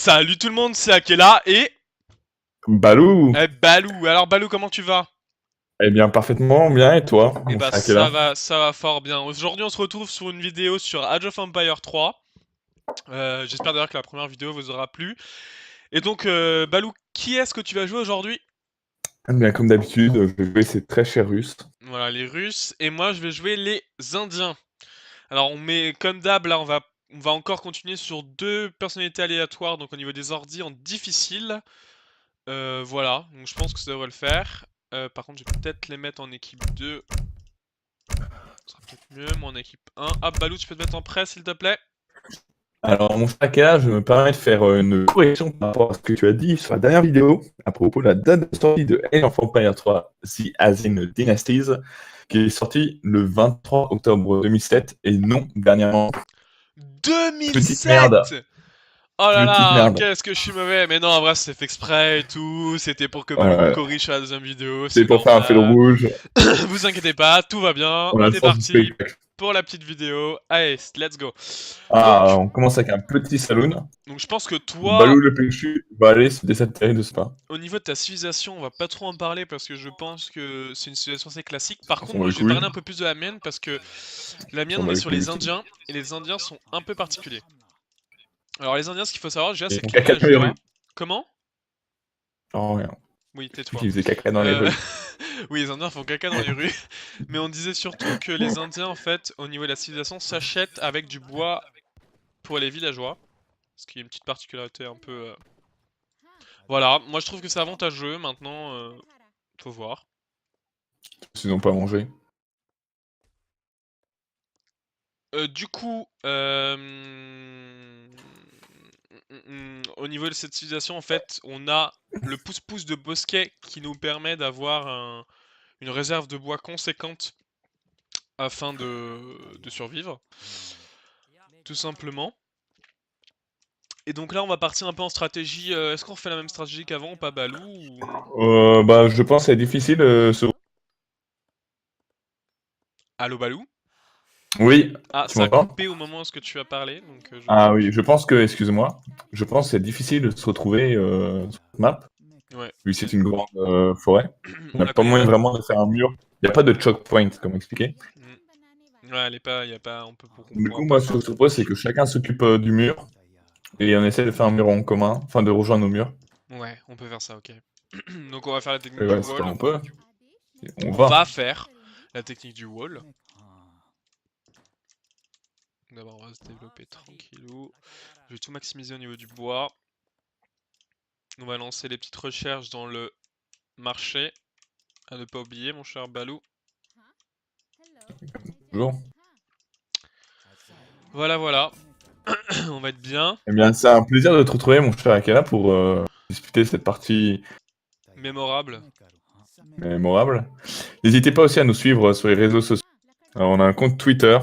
Salut tout le monde, c'est Akela et... Balou! Balou. Alors Balou, comment tu vas? Eh bien, parfaitement bien, et toi, Eh mon bah cher Akela? ça va fort bien. Aujourd'hui on se retrouve sur une vidéo sur Age of Empire 3. J'espère d'ailleurs que la première vidéo vous aura plu. Et donc Balou, qui est-ce que tu vas jouer aujourd'hui? Eh bien, comme d'habitude, je vais jouer ces très chers Russes. Voilà, les Russes, et moi je vais jouer les Indiens. Alors on met, comme d'hab, là on va encore continuer sur deux personnalités aléatoires, donc au niveau des ordis en difficile. Voilà, donc je pense que ça devrait le faire. Par contre, je vais peut-être les mettre en équipe 2. Ce sera peut-être mieux, moi en équipe 1. Hop, Balou, tu peux te mettre en prêt, s'il te plaît? Alors, mon cher Akela, je me permets de faire une correction par rapport à ce que tu as dit sur la dernière vidéo, à propos de la date de sortie de Age of Empires 3, The Asine Dynasties, qui est sortie le 23 octobre 2007, et non dernièrement. Petite merde, 2007! Oh là petite là, merde. qu'est-ce que je suis mauvais! Mais non, en vrai, c'est fait exprès et tout. C'était pour que Balou me Voilà. corrige sur la deuxième vidéo, C'est c'est pour faire un fil normal. rouge, Vous inquiétez pas, tout va bien. on a On le est sens du parti spectacle. pour la petite vidéo. Allez, let's go. Ah, Donc, on commence avec un petit saloon. donc je pense que toi, Balou le péchu va aller se désatterrir de ce pas. au niveau de ta civilisation, on va pas trop en parler parce que je pense que c'est une civilisation assez classique. Par On contre, s'en bat moi, les je vais couilles. parler un peu plus de la mienne parce que la On mienne, s'en on bat est les sur couilles les aussi. Indiens et les Indiens sont un peu particuliers. Alors, les Indiens, ce qu'il faut savoir déjà, Ils c'est font que les caca dans les rues. villageois. Comment? Oh, rien. Oui, C'est tais-toi. qu'ils faisaient caca dans les Euh, rues. Oui, les Indiens font caca dans les rues, mais on disait surtout que les Indiens, en fait, au niveau de la civilisation, s'achètent avec du bois pour les villageois, ce qui est une petite particularité un peu. Voilà, moi je trouve que c'est avantageux. Maintenant, faut voir. Ils n'ont pas mangé. Du coup, au niveau de cette civilisation, en fait, on a le pouce-pouce de bosquet qui nous permet d'avoir une réserve de bois conséquente afin de survivre, tout simplement. Et donc là, on va partir un peu en stratégie. Est-ce qu'on refait la même stratégie qu'avant ou pas, Balou Bah, je pense que c'est difficile. Allô, Balou? Oui, Ah, tu ça a m'entends? coupé au moment où tu as parlé, donc je sais Ah oui, plus. je pense que, excuse-moi, je pense que c'est difficile de se retrouver sur cette map, Ouais, vu que c'est une grande forêt. Il n'y on a la pas connaît moyen pas. vraiment de faire un mur. Il n'y a pas de choke point, comme expliqué. Ouais, elle est pas, y a pas, on Du pourra coup, pas moi, ce faire que un je propose, c'est truc. que chacun s'occupe du mur et on essaie de faire un mur en commun, enfin de rejoindre nos murs. Ouais, on peut faire ça, ok. Donc on va faire la Et technique du ouais, c'est wall. comme on peut. Et on On va va. faire la technique du wall. D'abord, on va se développer tranquillou. Je vais tout maximiser au niveau du bois. On va lancer les petites recherches dans le marché. À ne pas oublier, mon cher Balou. Bonjour. Voilà, voilà. On va être bien. Eh bien, c'est un plaisir de te retrouver, mon cher Akela, pour disputer cette partie Mémorable. mémorable. N'hésitez pas aussi à nous suivre sur les réseaux sociaux. Alors, on a un compte Twitter,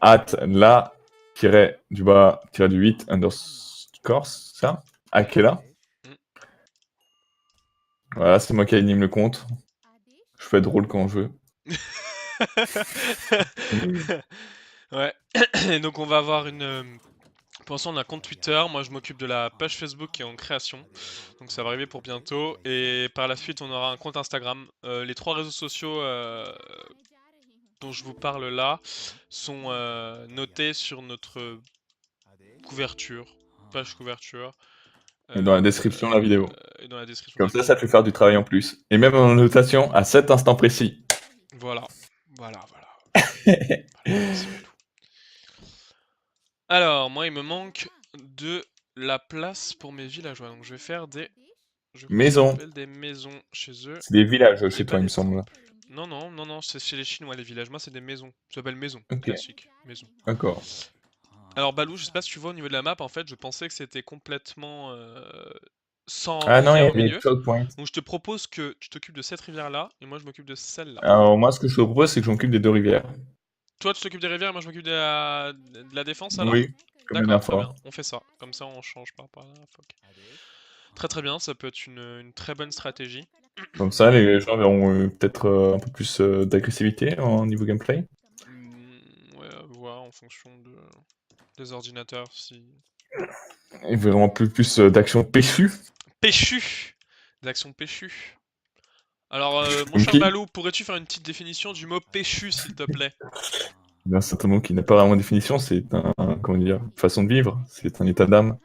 @la-du-8 underscore, ça, Akela. Mm. Voilà, c'est moi qui anime le compte. Je fais drôle quand je veux. Ouais. Et donc on va avoir une. Pour l'instant, on a un compte Twitter. Moi, je m'occupe de la page Facebook qui est en création. Donc ça va arriver pour bientôt. Et par la suite, on aura un compte Instagram. Les trois réseaux sociaux dont je vous parle là sont notés sur notre couverture, page couverture, Et dans la euh, description de la vidéo. et dans la description de Comme la ça vidéo. te fait faire du travail en plus. Et même en notation à cet instant précis. Voilà, voilà, voilà. Voilà, merci Balou. Alors, moi, il me manque de la place pour mes villageois. Donc, je vais faire des. Je crois que ça Maison. s'appelle des maisons chez eux C'est des villages et chez pas toi, il me des semble. temples. Non, non, non, non, c'est chez les Chinois, les villages. Moi, c'est des maisons. Ça s'appelle maison, Ok, classique, maison. d'accord. Alors, Balou, je sais pas si tu vois au niveau de la map, en fait, je pensais que c'était complètement sans Ah non, il y rivière a au des milieu. choke points. Donc, je te propose que tu t'occupes de cette rivière-là et moi, je m'occupe de celle-là. Alors moi, ce que je te propose, c'est que je m'occupe des deux rivières. Toi, tu t'occupes des rivières et moi, je m'occupe de la défense alors? Oui, comme la D'accord, dernière très bien, fois. on fait ça. Comme ça, on change par rapport à la dernière fois. Ok. Très très bien, ça peut être une très bonne stratégie. Comme ça, les gens verront peut-être un peu plus d'agressivité au niveau gameplay. Ouais, à voir en fonction des ordinateurs si. Et vraiment plus d'action péchue. Péchu! Des actions péchues. Alors, mon Comme cher qui? Balou, pourrais-tu faire une petite définition du mot péchu, s'il te plaît? Bien, c'est un mot qui n'a pas vraiment de définition, c'est comment dire, une façon de vivre, c'est un état d'âme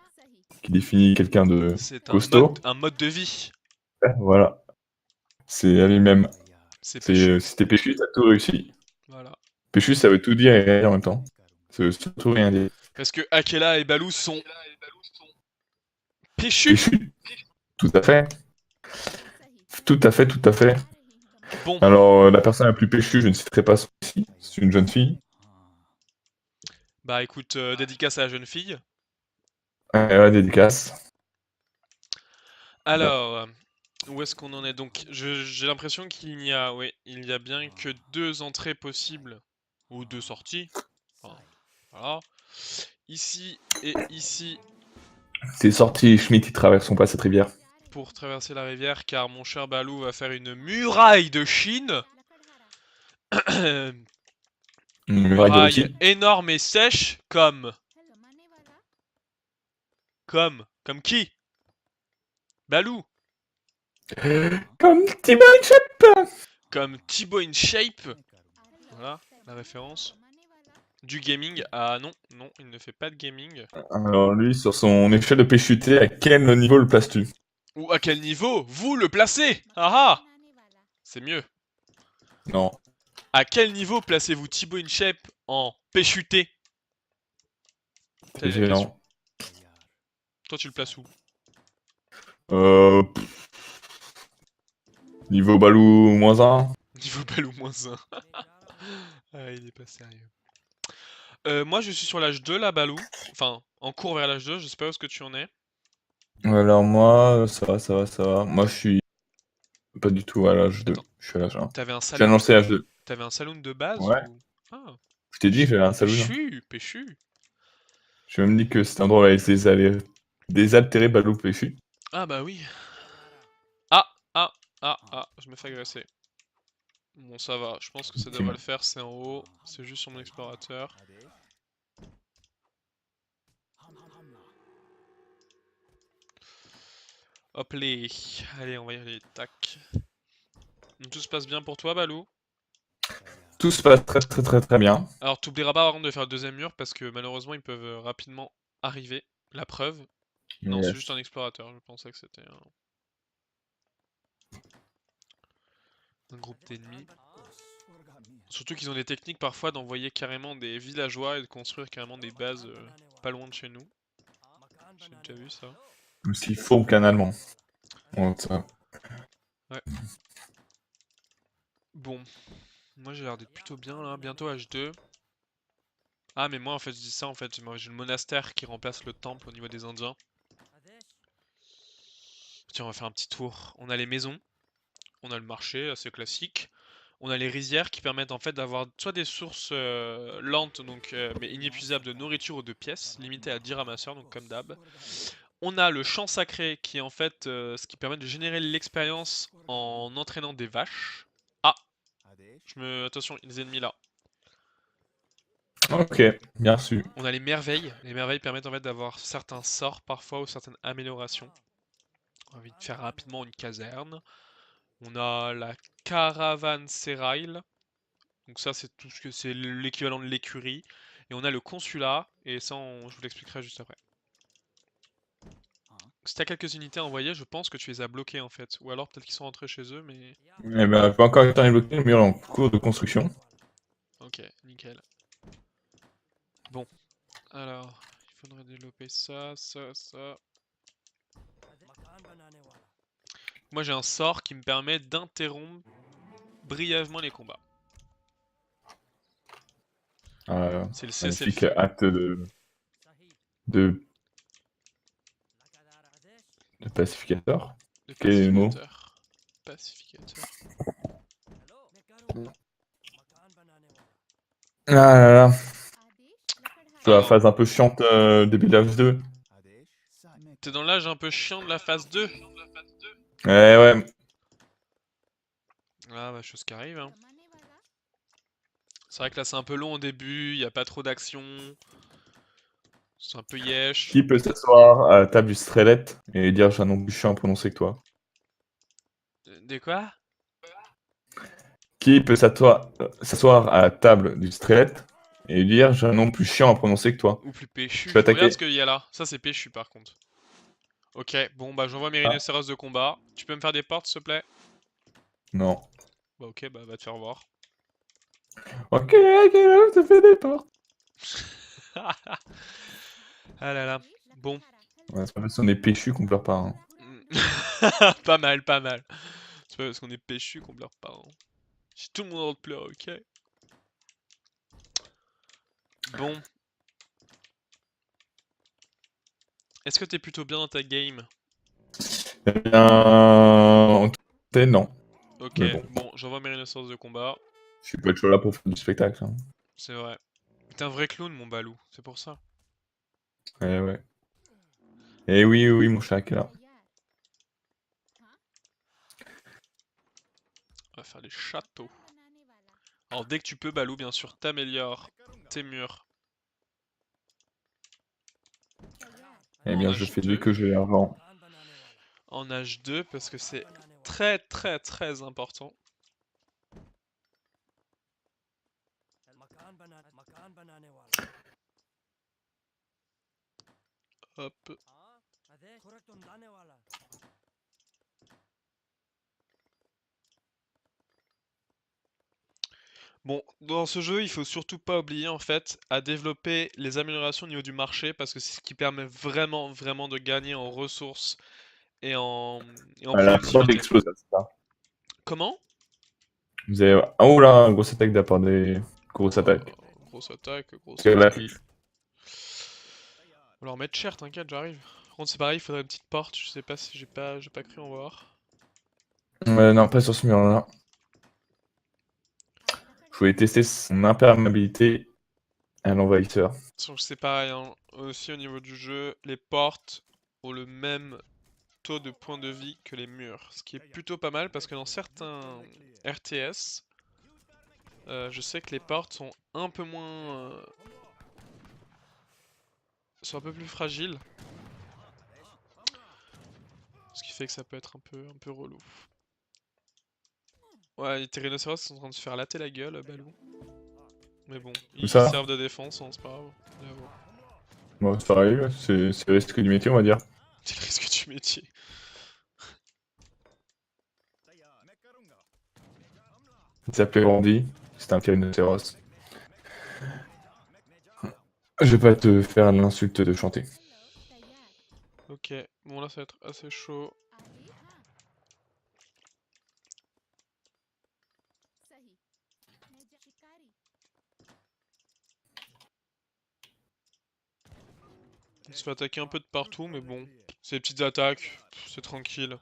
qui définit quelqu'un de C'est costaud. un mode de vie. Ouais, voilà, c'est à lui-même. C'est C'est péchu. si t'es péchu, t'as tout réussi. Voilà. Péchu, ça veut tout dire et rien dire en même temps. Ça veut surtout rien dire. Parce que Akela et Balou sont péchus! Péchu, tout à fait. Tout à fait, tout à fait. Bon, Alors, la personne la plus péchue, je ne citerai pas son ici, c'est une jeune fille. bah écoute, dédicace à la jeune fille. Ouais, dédicace. Alors, où est-ce qu'on en est? Donc, j'ai l'impression qu'il n'y a, oui, il y a bien que 2 entrées possibles, ou 2 sorties. Enfin, voilà. Ici et ici C'est sorti, Schmitt, ils traverseront pas cette rivière. pour traverser la rivière, car mon cher Balou va faire une muraille de Chine. Une Muraille de muraille Russie. énorme et sèche, comme qui? Balou, Comme Thibaut Inchep. comme Thibaut InShape. Voilà, la référence. Du gaming. Ah non, non, il ne fait pas de gaming. Alors, lui, sur son échelle de péchuté, à quel niveau le places-tu? Ou à quel niveau vous le placez? Ah ah! C'est mieux. Non, À quel niveau placez-vous Thibaut InShape en péchuté? c'est Telle est la question. gênant. Toi, tu le places où? Euh, Niveau Balou, -1. Niveau Balou -1. Ah, il est pas sérieux. Moi, je suis sur l'âge 2 là, Balou. Enfin, en cours vers l'âge 2, je sais pas où est-ce que tu en es. Alors moi, ça va, ça va, ça va. Moi, je suis pas du tout à l'âge 2. Attends, Je suis à l'âge 1. t'avais un J'ai saloon? annoncé l'âge 2. T'avais un saloon de base Ouais. ou... Ah, Je t'ai dit que j'avais un saloon. péchu, péchu. J'ai même dit que cet endroit allait désaltérer Balou péchu. Ah bah oui. Ah, je me fais agresser. Bon, ça va, je pense que ça devrait Effectivement. le faire, c'est en haut, c'est juste sur mon explorateur. Hop les, allez, on va y aller, tac. Donc, tout se passe bien pour toi, Balou? Tout se passe très très très très bien. Alors, t'oublieras pas par contre de faire le deuxième mur parce que malheureusement ils peuvent rapidement arriver. La preuve. Non, c'est juste Yes. un explorateur, je pensais que c'était un groupe d'ennemis. Surtout qu'ils ont des techniques parfois d'envoyer carrément des villageois et de construire carrément des bases pas loin de chez nous. J'ai déjà vu ça. Aussi faux qu'un Allemand. Bon, ça. Ouais. Bon, moi j'ai l'air d'être plutôt bien là, bientôt H2. Ah mais moi en fait je dis ça en fait, moi j'ai le monastère qui remplace le temple au niveau des Indiens. Tiens, on va faire un petit tour. On a les maisons, on a le marché assez classique. On a les rizières qui permettent en fait d'avoir soit des sources lentes donc mais inépuisables de nourriture ou de pièces, limitées à 10 ramasseurs donc comme d'hab. On a le champ sacré qui est en fait ce qui permet de générer l'expérience en entraînant des vaches. Ah, attention, les ennemis là. Ok, bien reçu. On a les merveilles. Les merveilles permettent en fait d'avoir certains sorts parfois ou certaines améliorations. On va vite faire rapidement une caserne. On a la caravansérail. Donc ça c'est tout ce que c'est l'équivalent de l'écurie. Et on a le consulat. Et ça je vous l'expliquerai juste après. Si t'as quelques unités à envoyer, je pense que tu les as bloquées en fait. Ou alors peut-être qu'ils sont rentrés chez eux, mais... Eh ben, pas encore été débloqué, le mur est en cours de construction. Ok, nickel. Bon, alors, il faudrait développer ça, ça, ça. Moi j'ai un sort qui me permet d'interrompre brièvement les combats. C'est le Magnifique cessez-le-feu. acte de, de pacificateur. Le Quel est le mot? pacificateur. Pacificateur. Ah là là. C'est la Alors, phase un peu chiante début de la 2. t'es dans l'âge un peu chiant de la phase 2. Ouais, ouais. Ah bah, chose qui arrive, hein. C'est vrai que là c'est un peu long au début, il n'y a pas trop d'action. C'est un peu yesh. Qui peut s'asseoir à la table du Strelet et dire j'ai un nom plus chiant à prononcer que toi? Des quoi? Qui peut s'asseoir à la table du Strelet et dire j'ai un nom plus chiant à prononcer que toi? Ou plus Je péchu. peux Regarde attaquer. ce qu'il y a là. Ça, c'est péchu par contre. Ok, bon, bah j'envoie mes Ah, rhinocéros de combat. Tu peux me faire des portes, s'il te plaît? non. Bah ok, bah va te faire voir. Ok, je te fais des portes. Ah là là. Bon. Ouais, c'est pas parce qu'on est péchu qu'on pleure pas. Hein. Pas mal, pas mal. C'est pas parce qu'on est péchu qu'on pleure pas. Hein. Si tout le monde a le droit de pleurer, ok. Bon. Est-ce que t'es plutôt bien dans ta game? Eh bien, en tout cas, non. Ok, Mais bon, bon, j'envoie mes rhinocéros de combat. je suis pas toujours là pour faire du spectacle. Hein. C'est vrai. T'es un vrai clown, mon balou, c'est pour ça. Eh ouais. Eh oui, oui, mon chat est là. On va faire les châteaux. Alors dès que tu peux, balou, bien sûr, t'améliores tes murs Eh en bien, je fais dès H2. que j'ai l'argent. En H2 parce que c'est très très très important. Hop. Bon, dans ce jeu, il faut surtout pas oublier en fait à développer les améliorations au niveau du marché parce que c'est ce qui permet vraiment vraiment de gagner en ressources et en, et en La porte productivité. explose, c'est ça. Comment? Vous avez... Oh là, grosse attaque de la part des... Grosse attaque. Grosse attaque, grosse Quelle attaque. affiche. On va leur mettre cher, t'inquiète, j'arrive. Par contre, c'est pareil, il faudrait une petite porte. Je sais pas si j'ai pas cru en voir. Non, pas sur ce mur-là. Je voulais tester son imperméabilité à l'envahisseur. Donc c'est pareil, hein. Aussi au niveau du jeu, les portes ont le même taux de points de vie que les murs. Ce qui est plutôt pas mal parce que dans certains RTS, je sais que les portes sont un peu moins... sont un peu plus fragiles. Ce qui fait que ça peut être un peu relou. Ouais, les rhinocéros sont en train de se faire latter la gueule, Balou. Mais bon, Tout ils ça. servent de défense, hein, c'est pas grave. Bravo. Bon, c'est pareil, c'est le risque du métier, on va dire. C'est le risque du métier. Il s'appelait Randy, c'était un petit rhinocéros. Je vais pas te faire l'insulte de chanter. Ok, bon là ça va être assez chaud. On se fait attaquer un peu de partout, mais bon, c'est des petites attaques, c'est tranquille.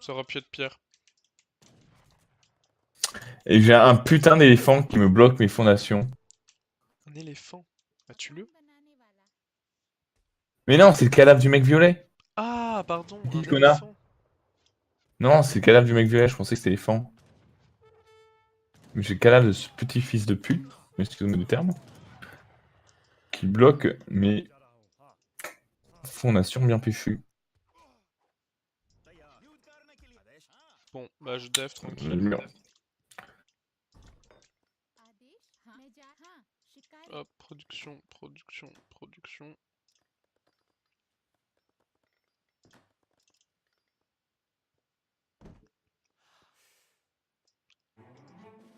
Ça aurait pu être pire. Et j'ai un putain d'éléphant qui me bloque mes fondations. Un éléphant? Ah, tue-le. Mais non, c'est le cadavre du mec violet. Ah, pardon, Qui un le connard? éléphant. Non, c'est le cadavre du mec violet, je pensais que c'était l'éléphant. Mais j'ai le cadavre de ce petit fils de pute, excusez-moi du terme, qui bloque mes fondations bien péchues. Bon, bah je dev Le tranquille. mur. Hop, production, production, production.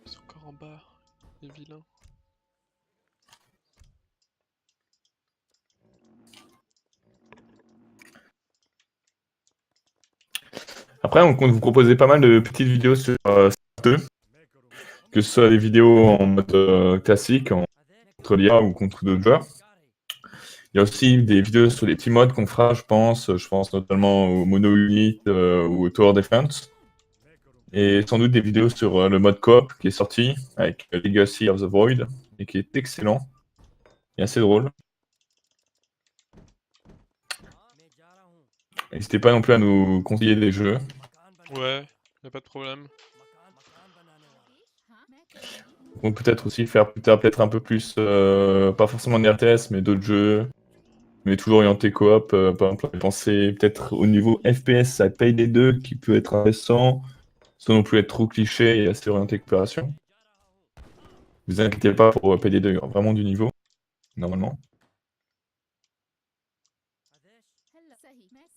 C'est encore en bas, les vilains. Après, on compte vous proposer pas mal de petites vidéos sur Snap 2, que ce soit des vidéos en mode classique, contre l'IA ou contre d'autres joueurs. Il y a aussi des vidéos sur les petits modes qu'on fera, je pense. Je pense notamment au Mono Unit ou au Tower Defense. Et sans doute des vidéos sur le mode coop qui est sorti avec Legacy of the Void et qui est excellent et assez drôle. N'hésitez pas non plus à nous conseiller des jeux. Ouais, y a pas de problème. On peut peut-être aussi faire plus tard peut-être un peu plus, pas forcément des RTS, mais d'autres jeux. mais toujours orienté coop. Par exemple, on penser peut-être au niveau FPS à Payday 2 qui peut être intéressant, sans non plus être trop cliché et assez orienté coopération. Vous inquiétez pas pour Payday 2, il y aura vraiment du niveau, normalement.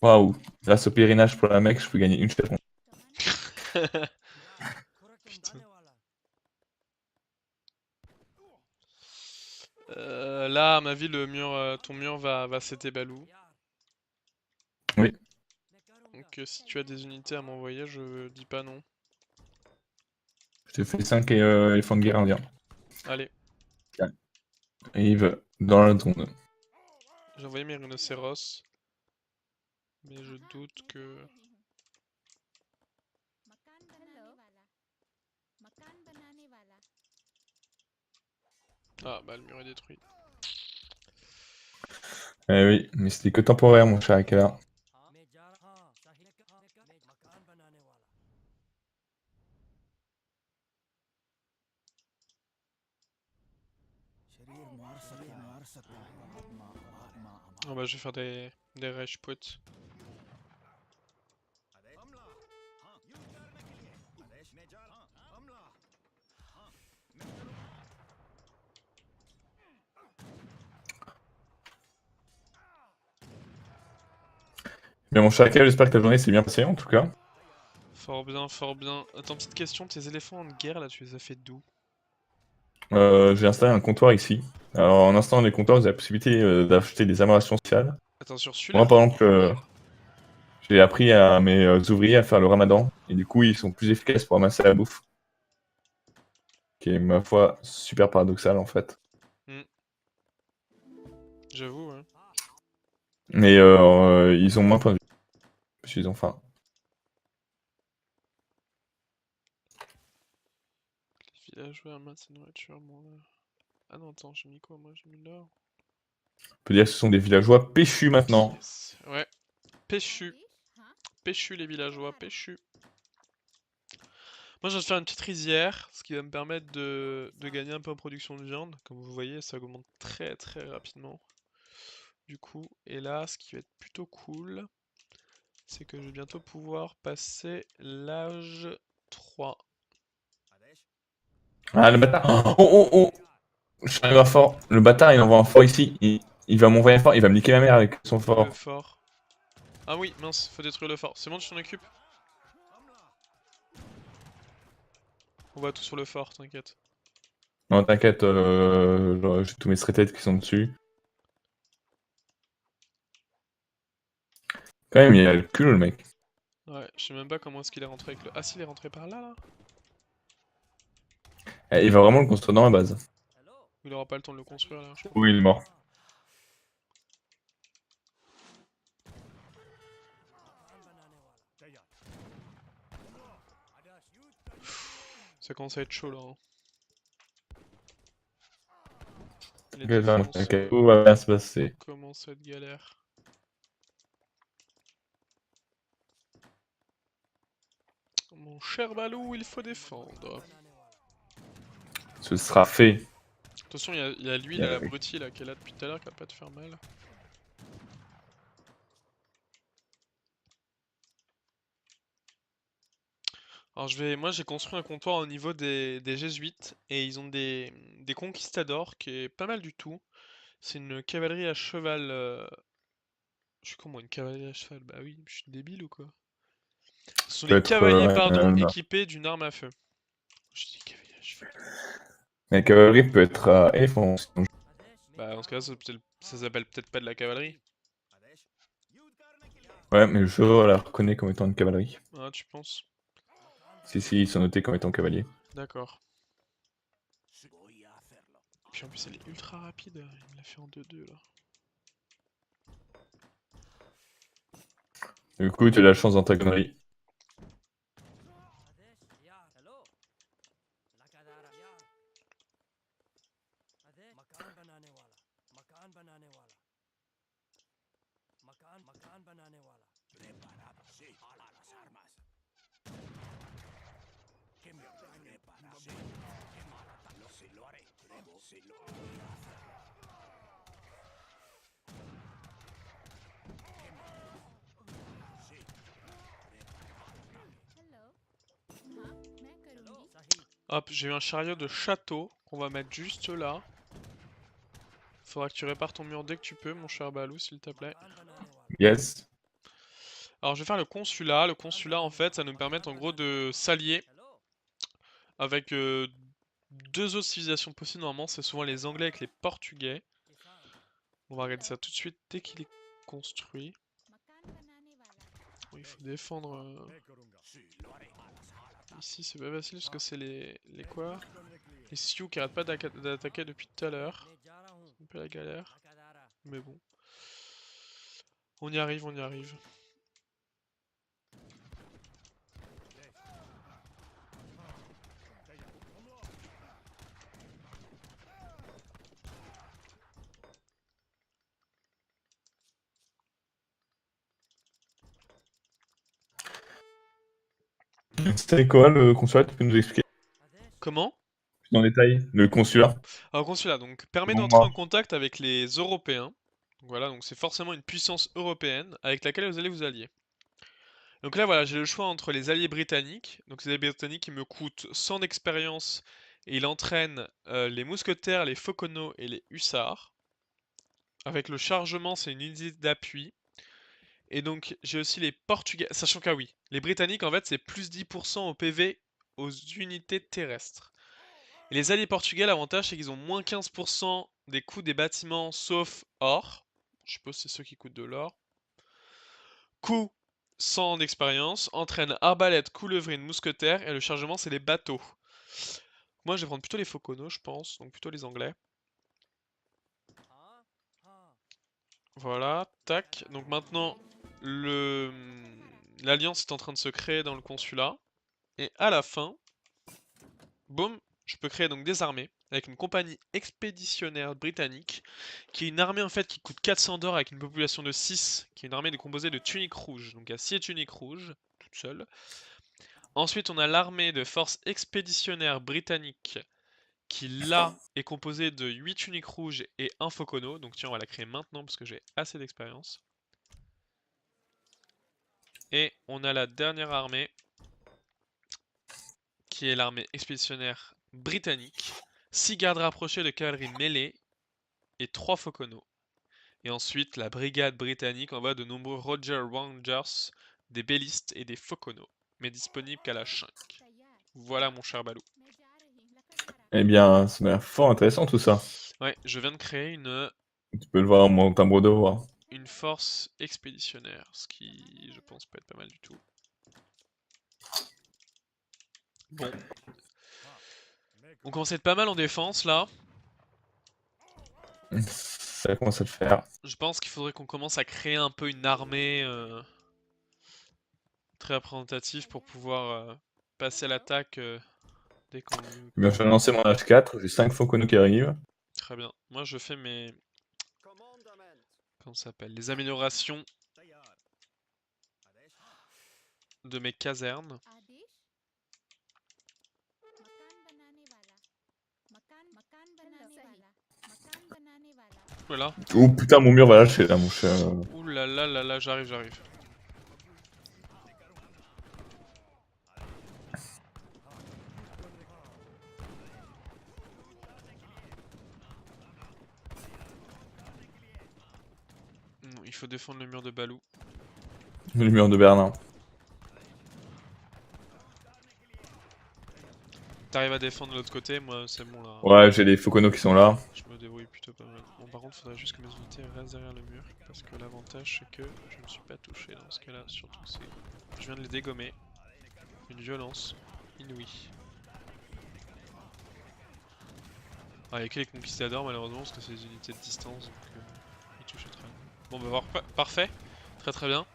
Waouh, grâce au pèlerinage pour la Mecque, je peux gagner une chaise. Putain. Là, à ma vie, le mur, ton mur va céder Balou. Oui. Donc si tu as des unités à m'envoyer, je dis pas non. Je te fais 5 éléphants de guerre indiens. Allez, Arrive dans la zone. j'ai envoyé mes rhinocéros. Mais je doute que... Ah, bah le mur est détruit. Eh oui, mais c'était que temporaire, mon cher Akela. Ah bah je vais faire des rage puts. Bien, mon cher Akela, j'espère que ta journée s'est bien passée, en tout cas. Fort bien, fort bien. Attends, petite question, tes éléphants en guerre là, tu les as fait d'où? J'ai installé un comptoir ici. Alors, en installant les comptoirs, vous avez la possibilité d'acheter des améliorations sociales. Attends, sur Moi, celui-là? par exemple, j'ai appris à mes ouvriers à faire le ramadan, et du coup, ils sont plus efficaces pour ramasser la bouffe. Qui est, ma foi, super paradoxal, en fait. J'avoue, ouais. Mais ils ont moins de points de vie, parce qu'ils ont faim. Les villageois amassent la nourriture, moi. Ah non, attends, j'ai mis quoi moi? J'ai mis l'or. On peut dire que ce sont des villageois péchus maintenant. Yes. Ouais, péchu. Péchu les villageois, péchu. Moi je viens de faire une petite rizière, ce qui va me permettre de gagner un peu en production de viande. Comme vous voyez, ça augmente très très rapidement. Du coup, et là, ce qui va être plutôt cool, c'est que je vais bientôt pouvoir passer l'âge 3. Ah, le bâtard. Oh, oh, oh. Je suis arrivé à fort. Le bâtard, il envoie un fort ici. Il va m'envoyer un fort. Il va me niquer ma mère avec son Le fort. fort. Ah oui, mince, faut détruire le fort. C'est bon, tu t'en occupes? On va tout sur le fort, t'inquiète. Non, t'inquiète, j'ai tous mes strategies qui sont dessus. Quand même, il a le cul, le mec. Ouais, je sais même pas comment est-ce qu'il est rentré avec le... Ah si, il est rentré par là, là? Eh, il va vraiment le construire dans la base. Il aura pas le temps de le construire, là, je crois. Oui, il est mort. Ça commence à être chaud, là. Hein. Les Ok, ça, défenses tout va bien se passer. commencent à être galère. Mon cher Balou, il faut défendre. Ce sera fait. Attention, il y a lui, il a l'abruti là, qui est là depuis tout à l'heure, qui va pas te faire mal. Alors moi j'ai construit un comptoir au niveau des jésuites, et ils ont des conquistadors qui est pas mal du tout. C'est une cavalerie à cheval. Je suis con moi, une cavalerie à cheval? Bah oui, je suis débile ou quoi? Ce sont Peut des être. cavaliers, pardon, équipés d'une arme à feu. Je dis cavalier à cheval. La cavalerie peut être éléphant. Bah dans ce cas-là, ça s'appelle peut-être pas de la cavalerie. Ouais, mais le jeu la reconnaît comme étant une cavalerie. Ah, tu penses? Si, si, ils sont notés comme étant cavaliers. D'accord. Puis en plus elle est ultra rapide, il me l'a fait en 2-2 là. Du coup, tu as de la chance dans ta connerie. Hop, j'ai eu un chariot de château qu'on va mettre juste là. Faudra que tu répares ton mur dès que tu peux, mon cher Balou, s'il te plaît. Yes. Alors je vais faire le consulat. Le consulat, en fait, ça nous permet en gros de s'allier avec deux autres civilisations possibles. Normalement, c'est souvent les Anglais avec les Portugais. On va regarder ça tout de suite dès qu'il est construit. Il faut défendre... Ici, c'est pas facile parce que c'est les quoi? Les Sioux qui arrêtent pas d'attaquer depuis tout à l'heure. C'est un peu la galère. Mais bon. On y arrive, on y arrive. C'était quoi le consulat? Tu peux nous expliquer Comment? plus en détail? Le consulat? Alors, consulat, donc, permet Comment d'entrer moi? en contact avec les Européens. Donc, voilà, donc c'est forcément une puissance européenne avec laquelle vous allez vous allier. Donc là, voilà, j'ai le choix entre les alliés britanniques. Donc, les alliés britanniques, ils me coûtent 100 d'expérience et il entraîne les mousquetaires, les fauconneaux et les hussards. Avec le chargement, c'est une unité d'appui. Et donc, j'ai aussi les Portugais. Sachant qu'ah oui, les Britanniques, en fait, c'est plus 10% au PV aux unités terrestres. Et les alliés portugais, l'avantage, c'est qu'ils ont moins 15% des coûts des bâtiments, sauf or. Je suppose que c'est ceux qui coûtent de l'or. Coût 100 d'expérience. Entraîne arbalète, coulevrine, mousquetaire. Et le chargement, c'est les bateaux. Moi, je vais prendre plutôt les fauconneaux, je pense. Donc plutôt les anglais. Voilà, tac. Donc maintenant, l'alliance est en train de se créer dans le consulat. Et à la fin, boum, je peux créer donc des armées avec une compagnie expéditionnaire britannique qui est une armée en fait qui coûte 400 d'or avec une population de 6, qui est une armée composée de tuniques rouges. Donc il y a 6 tuniques rouges, toutes seules. Ensuite, on a l'armée de forces expéditionnaires britanniques qui là est composée de 8 tuniques rouges et un fauconneau. Donc tiens, on va la créer maintenant parce que j'ai assez d'expérience. Et on a la dernière armée qui est l'armée expéditionnaire britannique. 6 gardes rapprochés de cavalerie mêlée et 3 fauconneaux. Et ensuite, la brigade britannique envoie de nombreux Roger Rangers, des bellistes et des fauconneaux, mais disponibles qu'à la 5. Voilà mon cher Balou. Eh bien, ça m'a l'air fort intéressant tout ça. Ouais, je viens de créer Tu peux le voir en mon timbre de voix. une force expéditionnaire, ce qui, je pense, peut être pas mal du tout. Bon. On commence à être pas mal en défense, là. Ça commence à le faire. Je pense qu'il faudrait qu'on commence à créer un peu une armée très représentative pour pouvoir passer à l'attaque dès qu'on... Eh bien, je vais lancer mon H4, j'ai 5 Fauconneaux qui arrivent. Très bien. Moi, je fais mes... Comment ça s'appelle? Les améliorations de mes casernes. Voilà. Oh putain, mon mur va lâcher là, mon cher. Ouh là là là là, j'arrive, j'arrive. Non, il faut défendre le mur de Balou. Le mur de Berlin. T'arrives à défendre de l'autre côté, moi c'est bon là. Ouais, j'ai les Fauconneaux qui sont là. Je me débrouille plutôt pas mal. Bon, par contre, faudrait juste que mes unités restent derrière le mur. Parce que l'avantage, c'est que je ne suis pas touché dans ce cas-là. Surtout, c'est. Je viens de les dégommer. Une violence inouïe. Ah, il y a que les conquistadors, malheureusement, parce que c'est des unités de distance. Donc, ils touchent très bien. Bon, bah, parfait. Très très bien.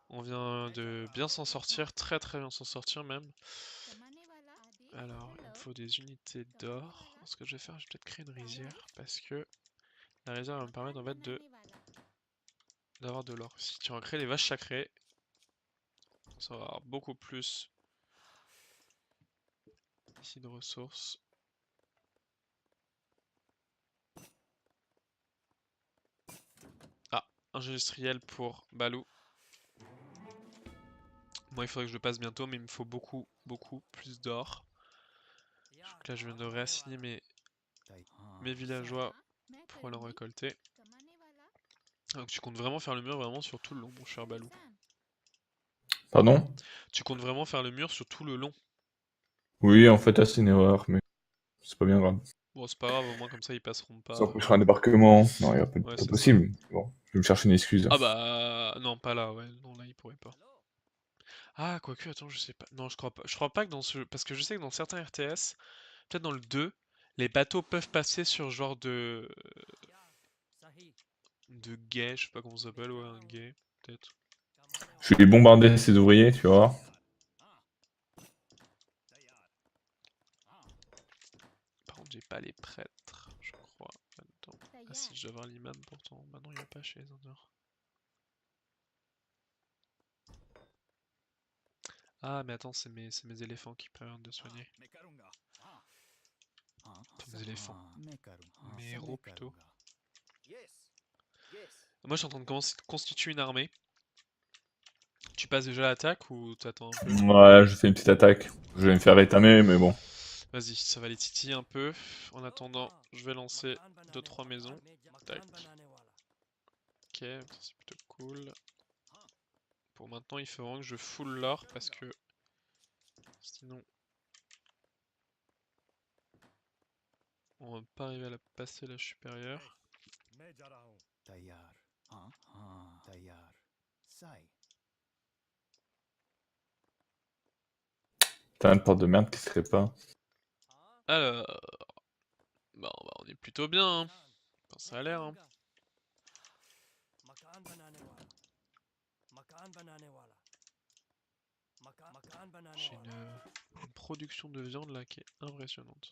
On vient de bien s'en sortir. Très très bien s'en sortir, même. Alors, il me faut des unités d'or. Ce que je vais faire, je vais peut-être créer une rizière. Parce que la rizière va me permettre en fait d'avoir de l'or. Si tu vas créer les vaches sacrées, ça va avoir beaucoup plus ici de ressources. Ah, industriel pour Balou. Moi, il faudrait que je le passe bientôt, mais il me faut beaucoup, beaucoup plus d'or. Donc là je viens de réassigner mes villageois pour aller en récolter. Donc tu comptes vraiment faire le mur vraiment sur tout le long, mon cher Balou. Pardon? Tu comptes vraiment faire le mur sur tout le long. Oui, en fait, c'est une erreur, mais c'est pas bien grave. Bon, c'est pas grave, au moins comme ça ils passeront Ça pas. empêchera un débarquement. Non, il y a pas, Ouais, pas c'est ça. possible. Bon, je vais me chercher une excuse. Ah bah non, pas là, ouais. Non, là ils pourraient pas. Ah, quoique, attends, je sais pas. Non, je crois pas. Je crois pas que dans ce... Parce que je sais que dans certains RTS, peut-être dans le 2, les bateaux peuvent passer sur genre de guet, je sais pas comment ça s'appelle, ouais, un guet, peut-être. Je vais bombarder ces ouvriers, tu vois. Par contre, j'ai pas les prêtres, je crois. Attends. Ah si, je dois avoir l'imam pourtant. Bah non, il y a pas chez les honneurs. Ah, mais attends, c'est mes éléphants qui permettent de soigner. Enfin, mes éléphants. Mes héros plutôt. Moi, je suis en train de constituer une armée. Tu passes déjà à l'attaque ou t'attends un peu? Ouais, je fais une petite attaque. Je vais me faire rétamer, mais bon. Vas-y, ça va les titiller un peu. En attendant, je vais lancer 2-3 maisons. Tac. Ok, ça c'est plutôt cool. Pour maintenant, il faut vraiment que je full l'or parce que sinon, on va pas arriver à la passer la supérieure. T'as une porte de merde qui se pas. Alors, bah, on est plutôt bien, hein. Enfin, ça a l'air, hein. J'ai une production de viande là qui est impressionnante.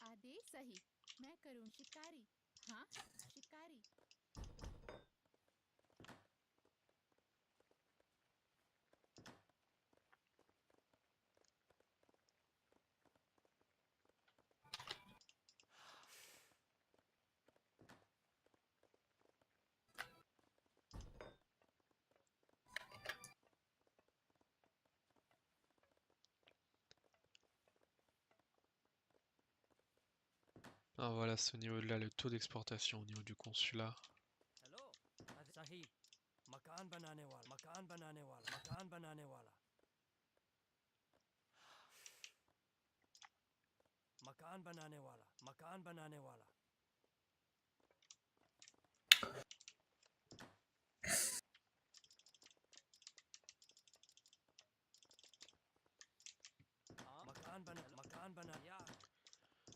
Ah voilà, c'est au niveau de là, le taux d'exportation au niveau du consulat.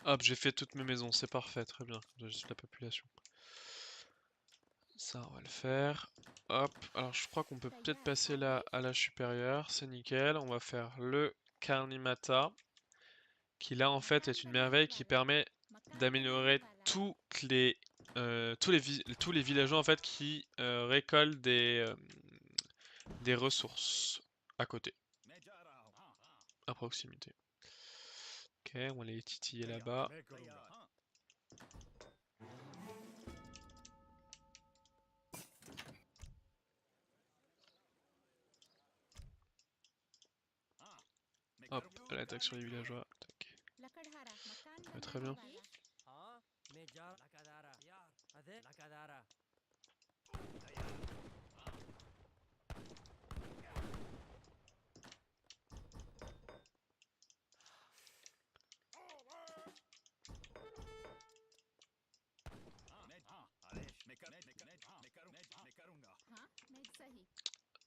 Hop, j'ai fait toutes mes maisons, c'est parfait, très bien. J'ai juste la population. Ça, on va le faire. Hop, alors je crois qu'on peut peut-être passer là à la supérieure, c'est nickel. On va faire le Carnimata, qui là en fait est une merveille qui permet d'améliorer tous les villageois en fait qui récoltent des ressources à côté, à proximité. Ok, on va les titiller là-bas. Hop, l'attaque sur les villageois. Tac. Ouais, très bien.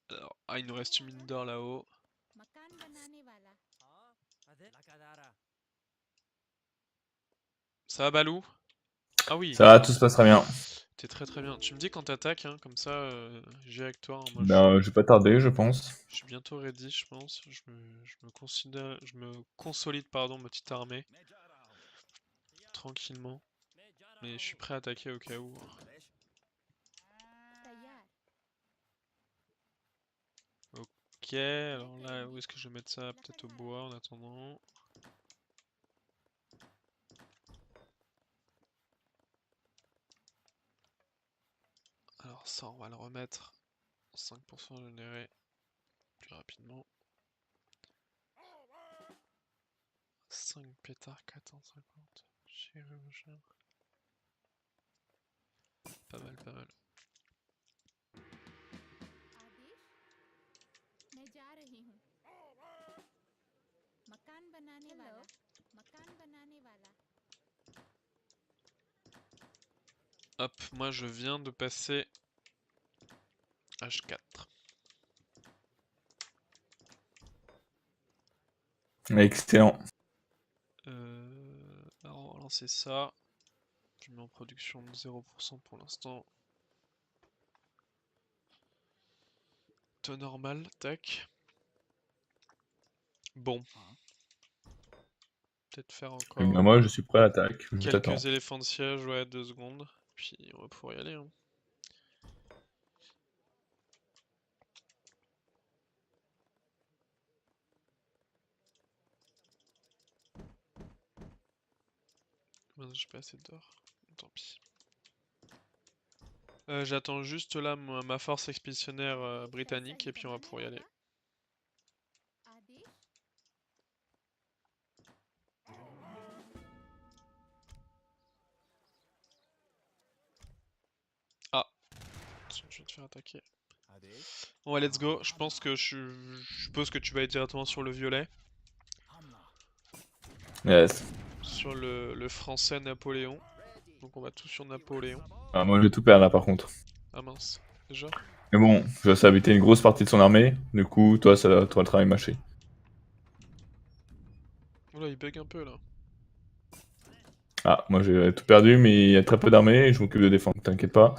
Alors, ah, il nous reste une mine d'or là-haut. Ça va, Balou? Ah oui, Ça va, tout se passera bien. t'es très très bien. Tu me dis quand t'attaques, hein, comme ça, j'ai avec toi, hein. Moi, Ben, je vais pas tarder, je pense. je suis bientôt ready, je pense. Je me consolide, pardon, ma petite armée, tranquillement. Mais je suis prêt à attaquer au cas où, hein. Ok, alors là, où est-ce que je vais mettre ça? Peut-être au bois en attendant. Alors ça, on va le remettre 5% généré plus rapidement. 5 pétards, 450. Chirurgien. Pas mal, pas mal. मैं जा रही हूँ मकान बनाने वाला Hop, moi je viens de passer H4. Excellent. Alors, on va lancer ça. Je mets en production de 0% pour l'instant. Taux normal, tac. Bon. Peut-être faire Eh bien, encore moi, je suis prêt à l'attaque. Je t'attends. quelques éléphants de siège, ouais, 2 secondes. Puis on va pouvoir y aller. Hein. Mince, j'ai pas assez d'or. Tant pis. J'attends juste là ma force expéditionnaire britannique et puis on va pouvoir y aller. Ah, je vais te faire attaquer. Bon, ouais, let's go. Je pense que je suppose que tu vas être directement sur le violet. Yes. Sur le français Napoléon. Donc on va tout sur Napoléon. Ah, moi, je vais tout perdre là, par contre. Ah mince, déjà. Mais bon, je vais habiter une grosse partie de son armée. Du coup, toi, ça toi le travail mâché. Oula, il bug un peu là. Ah, moi, j'ai tout perdu, mais il y a très peu d'armées. Je m'occupe de défendre, t'inquiète pas.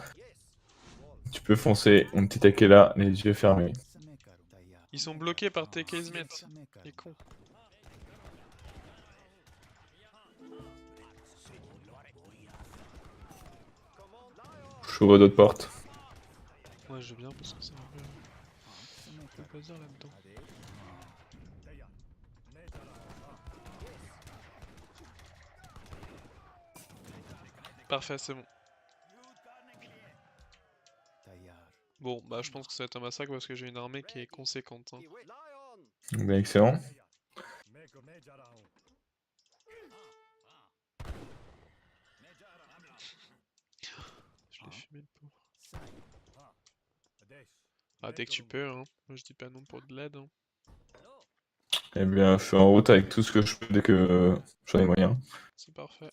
Tu peux foncer, mon petit taquet là, les yeux fermés. Ils sont bloqués par tes casemates. Les cons. J'ouvre d'autres portes. Ouais, je veux bien parce que c'est un peu le bazar là-dedans. Parfait, c'est bon. Bon, bah je pense que ça va être un massacre parce que j'ai une armée qui est conséquente. Hein. Bien, excellent. Je l'ai fumé le pauvre. Ah, dès que tu peux, hein. Moi je dis pas non pour de l'aide. Hein. Eh bien, je suis en route avec tout ce que je peux dès que j'en ai moyen. C'est parfait.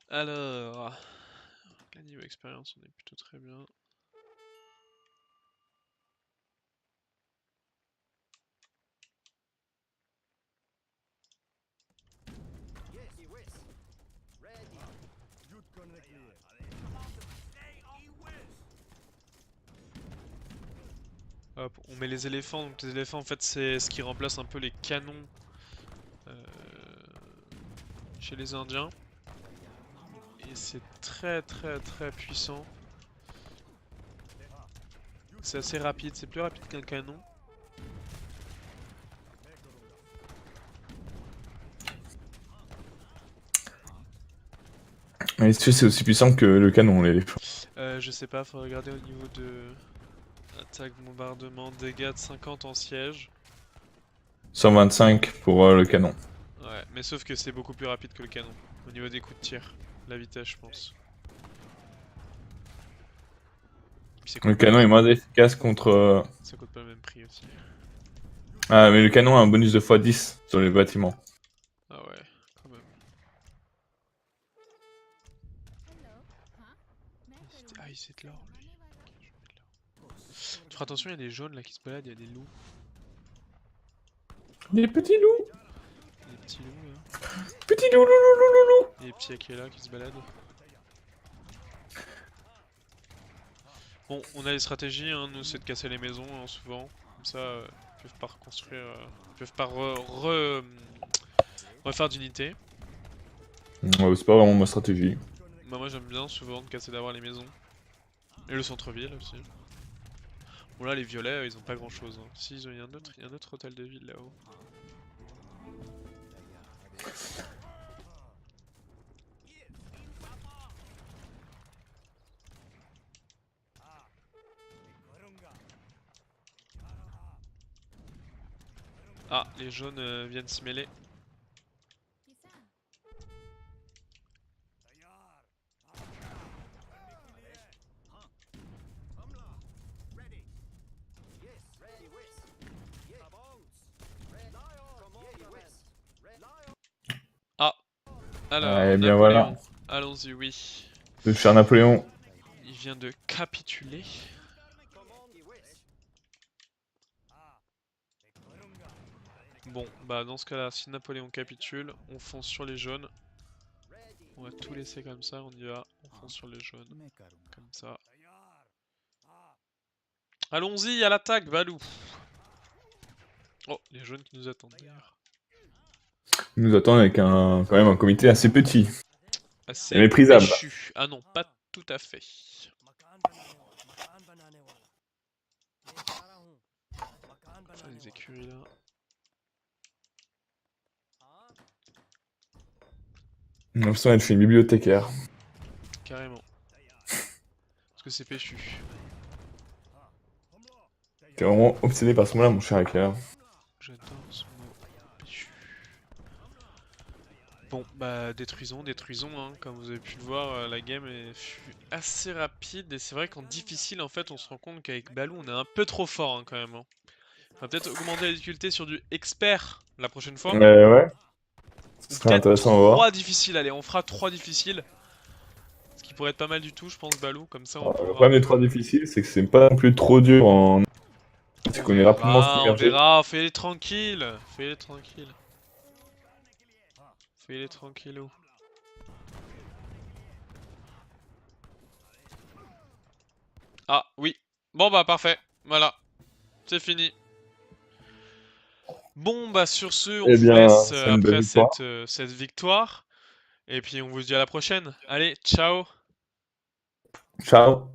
Alors, là, niveau expérience, on est plutôt très bien. Hop, on met les éléphants. Donc les éléphants, en fait, c'est ce qui remplace un peu les canons chez les Indiens. Et c'est très très très puissant. C'est assez rapide, c'est plus rapide qu'un canon. Est-ce que c'est aussi puissant que le canon, l'éléphant? Je sais pas, faut regarder au niveau de attaque, bombardement, dégâts de 50 en siège. 125 pour le canon. Ouais, mais sauf que c'est beaucoup plus rapide que le canon. Au niveau des coups de tir, la vitesse, je pense. Le canon est moins efficace contre... Ça coûte pas le même prix aussi. Ah, mais le canon a un bonus de x10 sur les bâtiments. Ah ouais, quand même. Ah, il c'est de l'or, lui. Ok, je vais mettre là. Tu feras attention, il y a des jaunes là qui se baladent, il y a des loups. Des petits loups. Des petits loups là. Petits loups, loups, loups, loups, loups. Et des petits Akela qui se baladent. Bon, on a les stratégies, hein, nous c'est de casser les maisons hein, souvent. Comme ça, ils peuvent pas reconstruire, ils peuvent pas refaire d'unité. C'est pas vraiment ma stratégie. Bah, moi j'aime bien souvent de casser d'abord les maisons. Et le centre-ville aussi. Bon là les violets ils ont pas grand chose. Hein. Si, il y a un autre hôtel de ville là-haut. Ah, les jaunes viennent s'y mêler. Qui ça? Alors, Eh bien, Napoléon. voilà. Allons-y, oui. Le cher Napoléon. Il vient de capituler. Bon, bah dans ce cas-là, si Napoléon capitule, on fonce sur les jaunes. On va tout laisser comme ça, on y va. On fonce sur les jaunes. Comme ça. Allons-y, à l'attaque, Balou. Oh, les jaunes qui nous attendent d'ailleurs. Ils nous attendent avec quand même un comité assez petit. Assez Et méprisable. péchu. Ah non, pas tout à fait. Enfin, les écuries là. J'ai l'impression d'être chez une bibliothécaire. Carrément. Parce que c'est péchu. T'es vraiment obsédé par ce mot-là, mon cher Akela. J'adore ce mot péchu. Bon, bah détruisons, hein. Comme vous avez pu le voir, la game fut assez rapide. Et c'est vrai qu'en difficile, en fait, on se rend compte qu'avec Balou, on est un peu trop fort hein, quand même. Hein. On va peut-être augmenter la difficulté sur du expert la prochaine fois. Ouais. Ce serait Peut-être intéressant à voir. 3 difficiles, allez, on fera 3 difficiles. Ce qui pourrait être pas mal du tout, je pense, Balou, comme ça on Le pourra... problème des 3 difficiles, c'est que c'est pas non plus trop dur en. Tu connais rapidement ce on immergé. verra, fais-les tranquilles. Fais-les tranquillou. Ah, oui. Bon bah parfait, voilà. C'est fini. Bon bah sur ce, on Eh vous bien, laisse c'est une belle après victoire. cette victoire. Et puis on vous dit à la prochaine. Allez, ciao. Ciao.